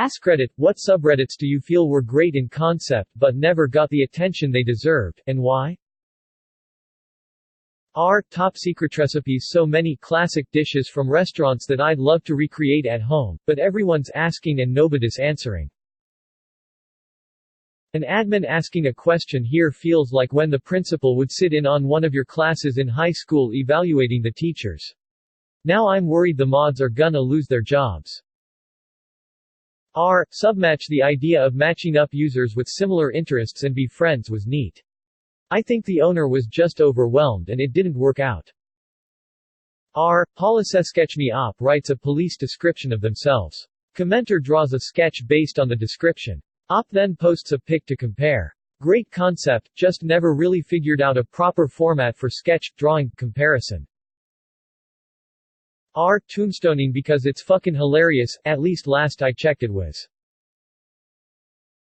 askreddit, what subreddits do you feel were great in concept but never got the attention they deserved, and why? Top secret recipes. So many classic dishes from restaurants that I'd love to recreate at home, but everyone's asking and nobody's answering. An admin asking a question here feels like when the principal would sit in on one of your classes in high school evaluating the teachers. Now I'm worried the mods are gonna lose their jobs. Submatch. The idea of matching up users with similar interests and be friends was neat. I think the owner was just overwhelmed and it didn't work out. Sketch.me op writes a police description of themselves. Commenter draws a sketch based on the description. Op then posts a pic to compare. Great concept, just never really figured out a proper format for sketch, drawing, comparison. Tombstoning because it's fucking hilarious, at least last I checked it was.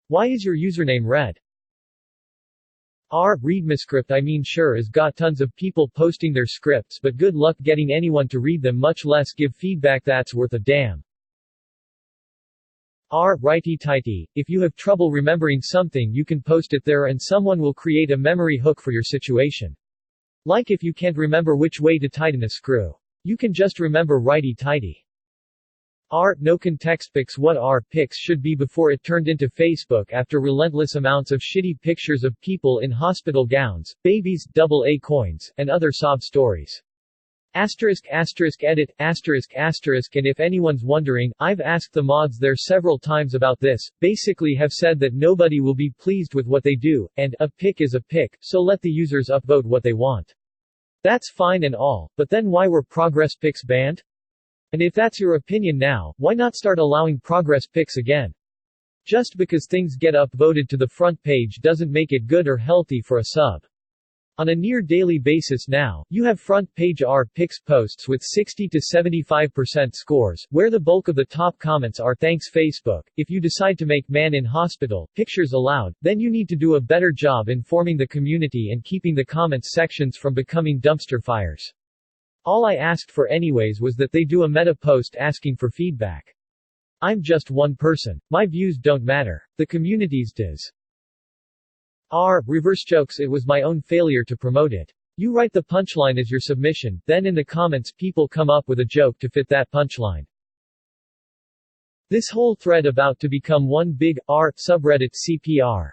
Why is your username red? Read my script. I mean sure is got tons of people posting their scripts but good luck getting anyone to read them, much less give feedback that's worth a damn. Righty tighty. If you have trouble remembering something you can post it there and someone will create a memory hook for your situation. Like if you can't remember which way to tighten a screw. You can just remember righty tighty. No context pics. What pics should be before it turned into Facebook after relentless amounts of shitty pictures of people in hospital gowns, babies, AA coins, and other sob stories. Asterisk edit, asterisk. And if anyone's wondering, I've asked the mods there several times about this, basically have said that nobody will be pleased with what they do, and a pic is a pic, so let the users upvote what they want. That's fine and all, but then why were progress pics banned? And if that's your opinion now, why not start allowing progress pics again? Just because things get upvoted to the front page doesn't make it good or healthy for a sub. On a near daily basis now, you have front page pics posts with 60 to 75% scores, where the bulk of the top comments are thanks Facebook. If you decide to make man in hospital pictures allowed, then you need to do a better job informing the community and keeping the comments sections from becoming dumpster fires. All I asked for anyways was that they do a meta post asking for feedback. I'm just one person. My views don't matter. The community's does. Reverse jokes. It was my own failure to promote it. You write the punchline as your submission, then in the comments people come up with a joke to fit that punchline. This whole thread about to become one big subreddit CPR.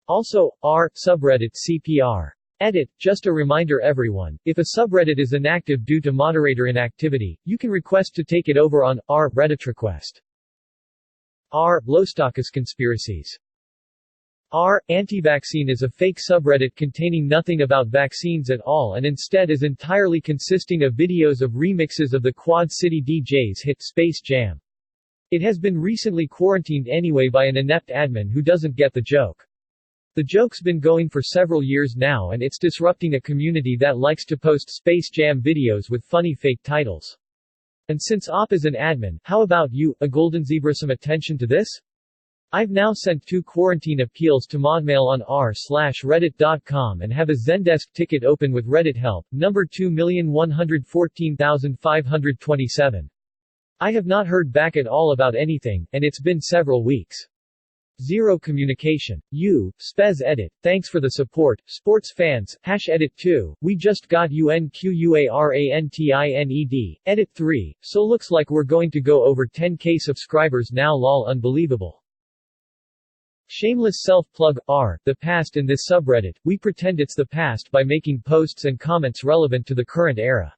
Also, subreddit CPR. Edit, just a reminder everyone, if a subreddit is inactive due to moderator inactivity, you can request to take it over on Reddit request. Lowstockist conspiracies. Anti-vaccine is a fake subreddit containing nothing about vaccines at all and instead is entirely consisting of videos of remixes of the Quad City DJ's hit Space Jam. It has been recently quarantined anyway by an inept admin who doesn't get the joke. The joke's been going for several years now and it's disrupting a community that likes to post Space Jam videos with funny fake titles. And since Op is an admin, how about you, a golden zebra, some attention to this? I've now sent 2 quarantine appeals to modmail on r/reddit.com and have a Zendesk ticket open with Reddit help, number 2,114,527. I have not heard back at all about anything, and it's been several weeks. Zero communication. Spez edit. Thanks for the support, sports fans. #edit2. We just got UNQUARANTINED. Edit 3. So looks like we're going to go over 10k subscribers now, lol, unbelievable. Shameless self-plug. The past in this subreddit. We pretend it's the past by making posts and comments relevant to the current era.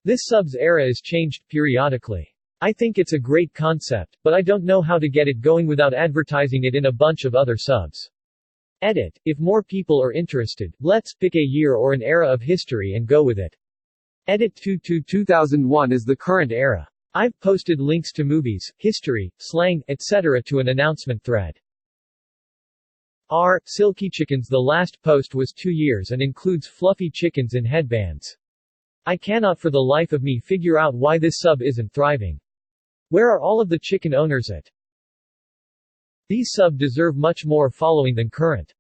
This sub's era is changed periodically. I think it's a great concept, but I don't know how to get it going without advertising it in a bunch of other subs. Edit. If more people are interested, let's pick a year or an era of history and go with it. Edit 2001 is the current era. I've posted links to movies, history, slang, etc. to an announcement thread. Silky chickens. The last post was 2 years and includes fluffy chickens in headbands. I cannot for the life of me figure out why this sub isn't thriving. Where are all of the chicken owners at? These sub deserve much more following than current.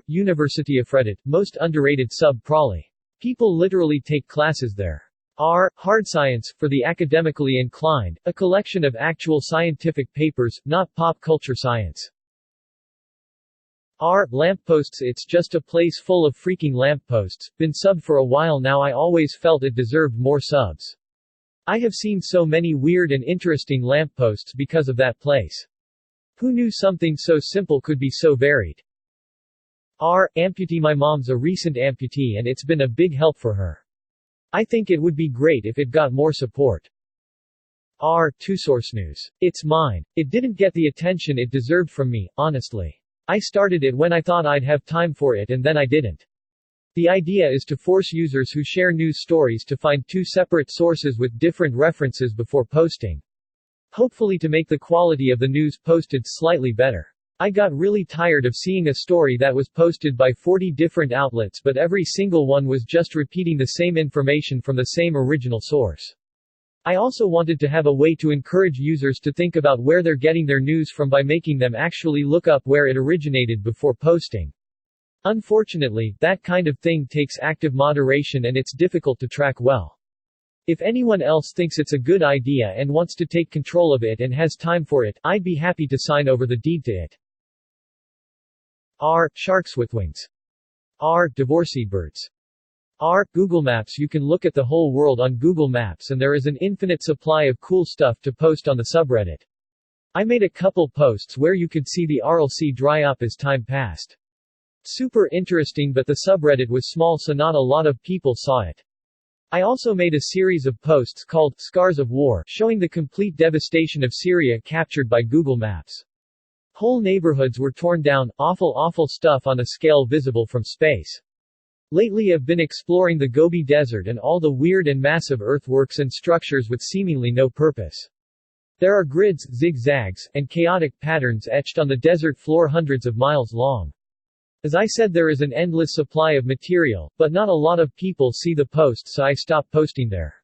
University of Reddit, most underrated sub probably. People literally take classes there. Hard science, for the academically inclined, a collection of actual scientific papers, not pop culture science. Lampposts, it's just a place full of freaking lampposts, been subbed for a while now. I always felt it deserved more subs. I have seen so many weird and interesting lampposts because of that place. Who knew something so simple could be so varied? Amputee, my mom's a recent amputee and it's been a big help for her. I think it would be great if it got more support. Source News. It's mine. It didn't get the attention it deserved from me, honestly. I started it when I thought I'd have time for it and then I didn't. The idea is to force users who share news stories to find two separate sources with different references before posting. Hopefully to make the quality of the news posted slightly better. I got really tired of seeing a story that was posted by 40 different outlets but every single one was just repeating the same information from the same original source. I also wanted to have a way to encourage users to think about where they're getting their news from by making them actually look up where it originated before posting. Unfortunately, that kind of thing takes active moderation and it's difficult to track well. If anyone else thinks it's a good idea and wants to take control of it and has time for it, I'd be happy to sign over the deed to it. Sharks with wings. Divorcee birds. Google Maps. You can look at the whole world on Google Maps and there is an infinite supply of cool stuff to post on the subreddit. I made a couple posts where you could see the RLC dry up as time passed. Super interesting, but the subreddit was small so not a lot of people saw it. I also made a series of posts called Scars of War, showing the complete devastation of Syria captured by Google Maps. Whole neighborhoods were torn down, awful stuff on a scale visible from space. Lately I've been exploring the Gobi Desert and all the weird and massive earthworks and structures with seemingly no purpose. There are grids, zigzags, and chaotic patterns etched on the desert floor hundreds of miles long. As I said, there is an endless supply of material, but not a lot of people see the posts, so I stopped posting there.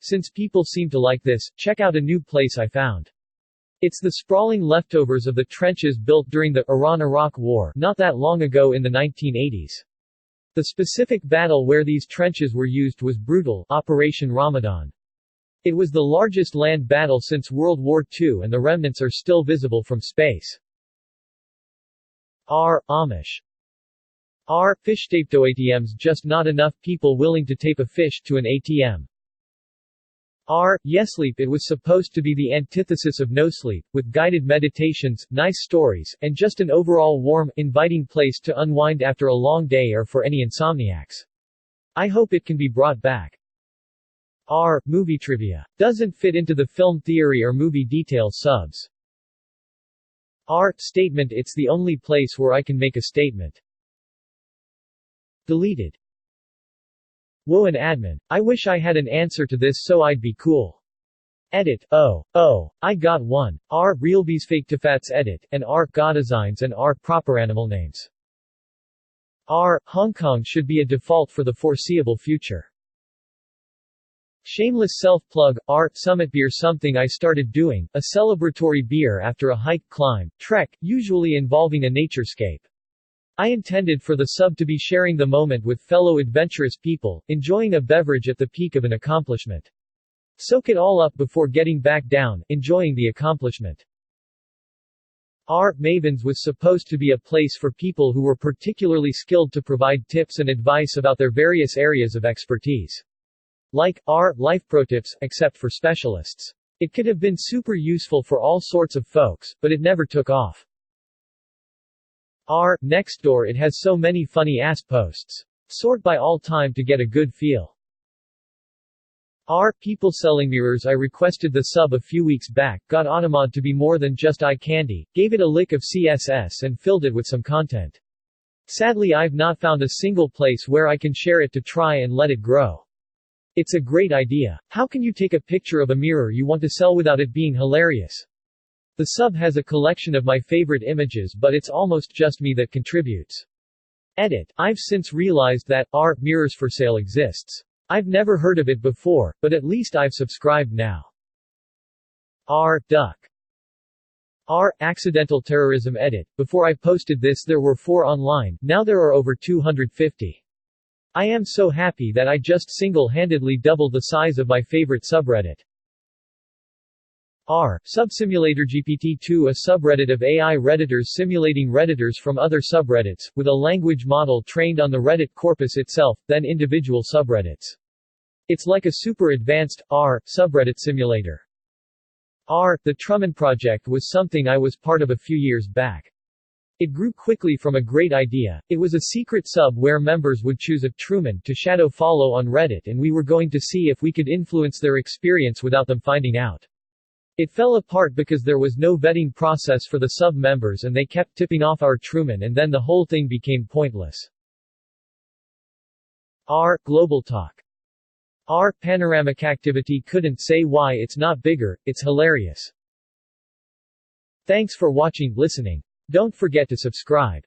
Since people seem to like this, check out a new place I found. It's the sprawling leftovers of the trenches built during the Iran-Iraq War, not that long ago in the 1980s. The specific battle where these trenches were used was brutal, Operation Ramadan. It was the largest land battle since World War II and the remnants are still visible from space. Amish. Fish taped to ATMs, just not enough people willing to tape a fish to an ATM. Yesleep. It was supposed to be the antithesis of no sleep, with guided meditations, nice stories, and just an overall warm, inviting place to unwind after a long day or for any insomniacs. I hope it can be brought back. Movie trivia. Doesn't fit into the film theory or movie details subs. Statement. It's the only place where I can make a statement. Deleted. Whoa, an admin. I wish I had an answer to this so I'd be cool. Oh, I got one. Realbees fake to fats edit, and Godesigns and proper animal names. Hong Kong should be a default for the foreseeable future. Shameless self-plug, Summit Beer, something I started doing, a celebratory beer after a hike, climb, trek, usually involving a naturescape. I intended for the sub to be sharing the moment with fellow adventurous people, enjoying a beverage at the peak of an accomplishment. Soak it all up before getting back down, enjoying the accomplishment. Mavens was supposed to be a place for people who were particularly skilled to provide tips and advice about their various areas of expertise. Like, life pro tips, except for specialists. It could have been super useful for all sorts of folks, but it never took off. Nextdoor. It has so many funny ass posts. Sort by all time to get a good feel. People selling mirrors. I requested the sub a few weeks back, got Automod to be more than just eye candy, gave it a lick of CSS and filled it with some content. Sadly I've not found a single place where I can share it to try and let it grow. It's a great idea. How can you take a picture of a mirror you want to sell without it being hilarious? The sub has a collection of my favorite images, but it's almost just me that contributes. I've since realized that, mirrors for sale exists. I've never heard of it before, but at least I've subscribed now. Duck. Accidental terrorism. Before I posted this there were 4 online, now there are over 250. I am so happy that I just single-handedly doubled the size of my favorite subreddit. R. Subsimulator GPT-2, a subreddit of AI Redditors simulating Redditors from other subreddits, with a language model trained on the Reddit corpus itself, then individual subreddits. It's like a super advanced, R. subreddit simulator. R. The Truman Project was something I was part of a few years back. It grew quickly from a great idea. It was a secret sub where members would choose a Truman to shadow follow on Reddit, and we were going to see if we could influence their experience without them finding out. It fell apart because there was no vetting process for the sub members and they kept tipping off our Truman, and then the whole thing became pointless. R. Global Talk. R. Panoramic Activity couldn't say why it's not bigger, it's hilarious. Thanks for watching, listening. Don't forget to subscribe.